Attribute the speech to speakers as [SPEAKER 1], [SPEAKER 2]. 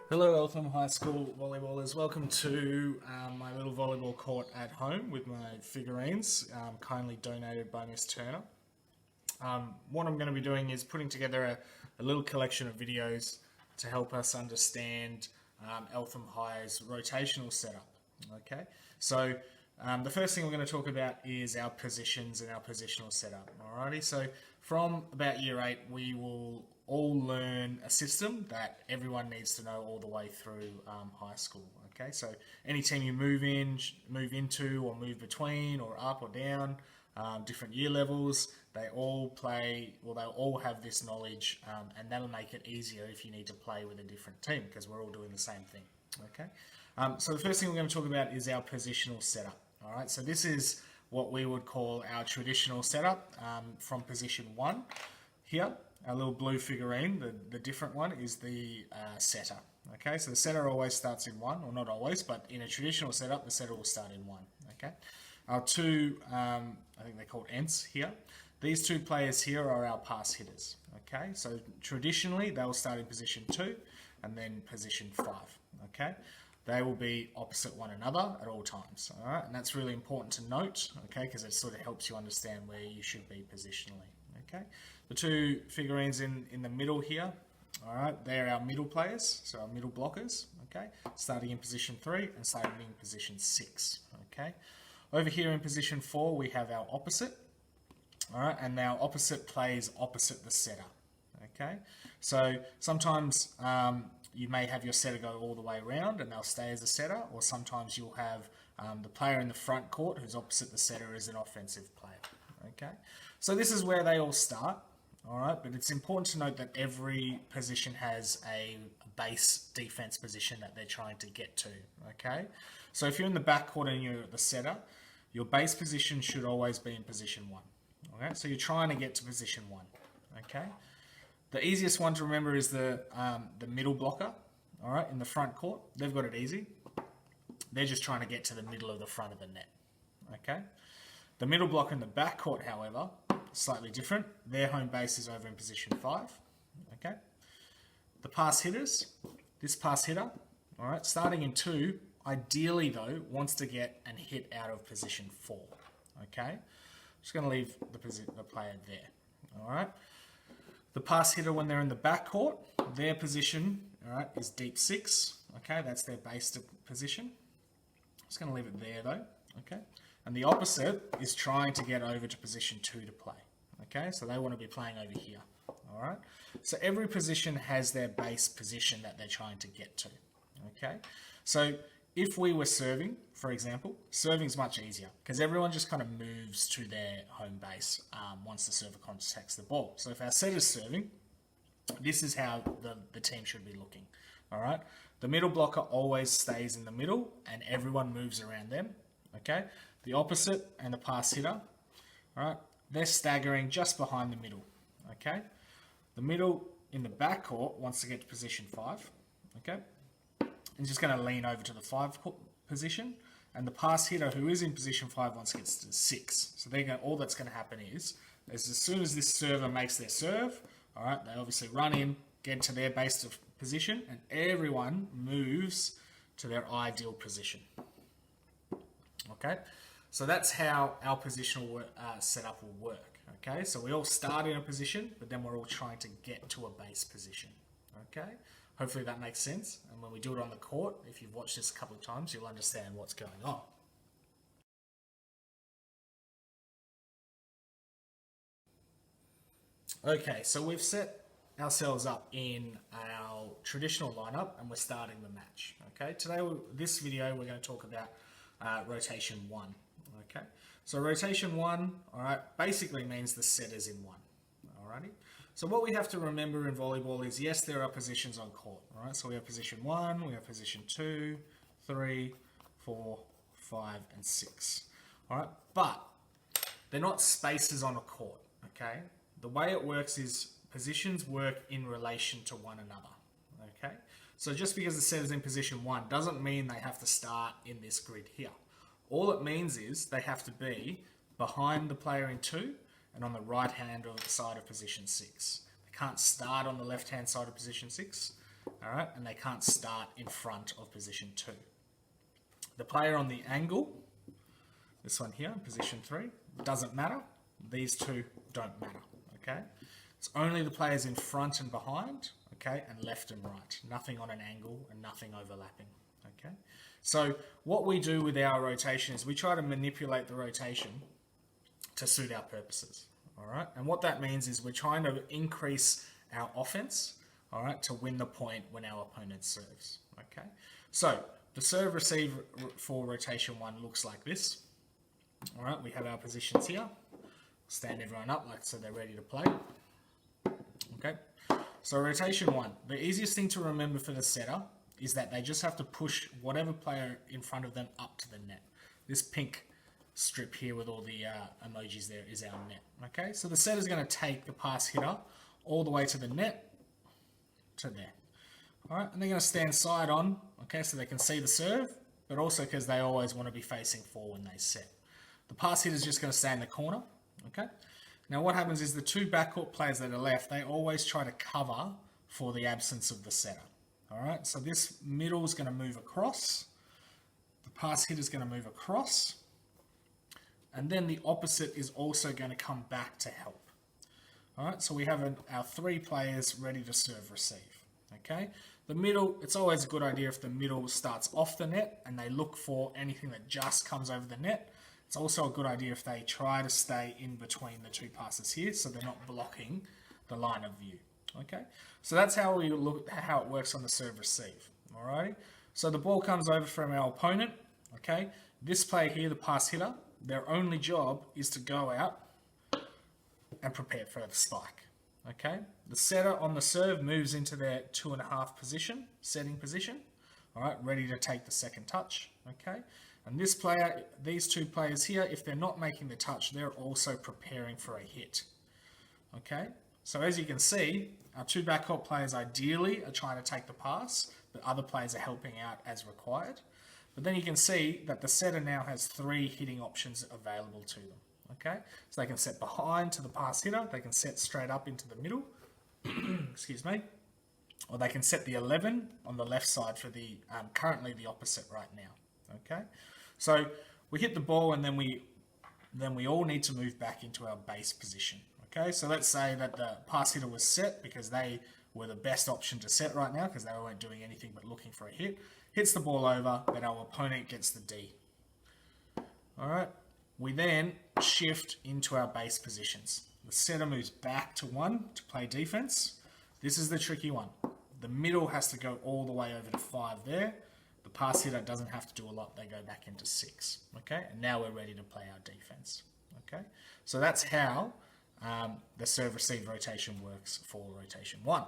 [SPEAKER 1] Hello Eltham High School volleyballers, welcome to my little volleyball court at home with my figurines, kindly donated by Miss Turner. What I'm going to be doing is putting together a little collection of videos to help us understand Eltham High's rotational setup. Okay, so the first thing we're going to talk about is our positions and our positional setup. Alrighty, so from about year 8 we will all learn a system that everyone needs to know all the way through high school. Okay, so any team you move into, or move between, or up or down, different year levels, they all play. Well, they'll all have this knowledge, and that'll make it easier if you need to play with a different team because we're all doing the same thing. Okay, so the first thing we're going to talk about is our positional setup. All right, so this is what we would call our traditional setup from position 1 here. Our little blue figurine, the different one, is the setter. Okay, so the setter always starts in 1, or not always, but in a traditional setup, the setter will start in 1. Okay, our two, I think they're called ents here. These two players here are our pass hitters. Okay, so traditionally they'll start in position 2 and then position 5. Okay, they will be opposite one another at all times. All right, and that's really important to note. Okay, because it sort of helps you understand where you should be positionally. Okay, the two figurines in the middle here, all right, they're our middle players, so our middle blockers. Okay, starting in position 3 and starting in position 6. Okay, over here in position 4 we have our opposite. All right, and our opposite plays opposite the setter. Okay, so sometimes you may have your setter go all the way around and they'll stay as a setter, or sometimes you'll have the player in the front court who's opposite the setter as an offensive player. Okay, so this is where they all start. All right, but it's important to note that every position has a base defense position that they're trying to get to. Okay, so if you're in the back court and you're the setter, your base position should always be in position 1. Okay, so you're trying to get to position 1. Okay, the easiest one to remember is the middle blocker. All right, in the front court, they've got it easy. They're just trying to get to the middle of the front of the net. Okay, the middle blocker in the back court, however, slightly different. Their home base is over in position 5. Okay, the pass hitters, this pass hitter, all right, starting in 2, ideally though, wants to get and hit out of position 4. Okay, just going to leave the player there. All right, the pass hitter, when they're in the back court, their position, all right, is deep 6. Okay, that's their base position. Just going to leave it there though. Okay, and the opposite is trying to get over to position 2 to play. Okay, so they want to be playing over here. All right, so every position has their base position that they're trying to get to. Okay, so if we were serving, for example, serving's much easier because everyone just kind of moves to their home base once the server contacts the ball. So if our setter's serving, this is how the team should be looking. All right, the middle blocker always stays in the middle and everyone moves around them. Okay, the opposite and the pass hitter, all right, they're staggering just behind the middle. Okay, the middle in the back court wants to get to position 5. Okay, and just going to lean over to the 5 position, and the pass hitter who is in position 5 wants to get to 6. So they're going. All that's going to happen is as soon as this server makes their serve, all right, they obviously run in, get to their base of position, and everyone moves to their ideal position. Okay, so that's how our positional setup will work. Okay, so we all start in a position, but then we're all trying to get to a base position. Okay, hopefully that makes sense. And when we do it on the court, if you've watched this a couple of times, you'll understand what's going on. Okay, so we've set ourselves up in our traditional lineup and we're starting the match. Okay, today, this video, we're going to talk about rotation 1. Okay, so rotation 1, all right, basically means the setter's in 1. Alrighty, so what we have to remember in volleyball is, yes, there are positions on court. All right, so we have position 1, we have position 2, 3, 4, 5, and 6. All right, but they're not spaces on a court. Okay, the way it works is positions work in relation to one another. Okay, so just because the setter's in position 1 doesn't mean they have to start in this grid here. All it means is they have to be behind the player in 2 and on the right hand side of position 6. They can't start on the left hand side of position 6 all right, and they can't start in front of position 2. The player on the angle, this one here, position 3, doesn't matter. These two don't matter, okay? It's only the players in front and behind, okay, and left and right. Nothing on an angle and nothing overlapping, okay? So what we do with our rotation is we try to manipulate the rotation to suit our purposes, all right? And what that means is we're trying to increase our offense, all right, to win the point when our opponent serves, okay? So the serve receive for rotation 1 looks like this, all right? We have our positions here. Stand everyone up like so they're ready to play, okay? So rotation 1, the easiest thing to remember for the setter is that they just have to push whatever player in front of them up to the net. This pink strip here with all the emojis there is our net, okay? So the setter's going to take the pass hitter all the way to the net, to there. All right, and they're going to stand side on, okay, so they can see the serve, but also because they always want to be facing forward when they set. The pass hitter's just going to stay in the corner, okay? Now what happens is the two backcourt players that are left, they always try to cover for the absence of the setter. All right, so this middle is going to move across. The pass hitter is going to move across. And then the opposite is also going to come back to help. All right, so we have our 3 players ready to serve receive. Okay, the middle, it's always a good idea if the middle starts off the net and they look for anything that just comes over the net. It's also a good idea if they try to stay in between the 2 passes here so they're not blocking the line of view. Okay, so that's how we look how it works on the serve receive. Alrighty, so the ball comes over from our opponent. Okay, this player here, the pass hitter, their only job is to go out and prepare for the spike. Okay, the setter on the serve moves into their 2.5 position, setting position. All right, ready to take the second touch. Okay, and this player, these 2 players here, if they're not making the touch, they're also preparing for a hit. Okay, so as you can see, our 2 backcourt players ideally are trying to take the pass, but other players are helping out as required. But then you can see that the setter now has 3 hitting options available to them. Okay, so they can set behind to the pass hitter, they can set straight up into the middle, excuse me, or they can set the 11 on the left side for the currently the opposite right now. Okay, so we hit the ball and then we all need to move back into our base position. Okay, so let's say that the pass hitter was set because they were the best option to set right now because they weren't doing anything but looking for a hit. Hits the ball over, but our opponent gets the D. All right, we then shift into our base positions. The setter moves back to 1 to play defense. This is the tricky one. The middle has to go all the way over to 5 there. The pass hitter doesn't have to do a lot. They go back into 6. Okay, and now we're ready to play our defense. Okay, so that's how the serve receive rotation works for rotation 1.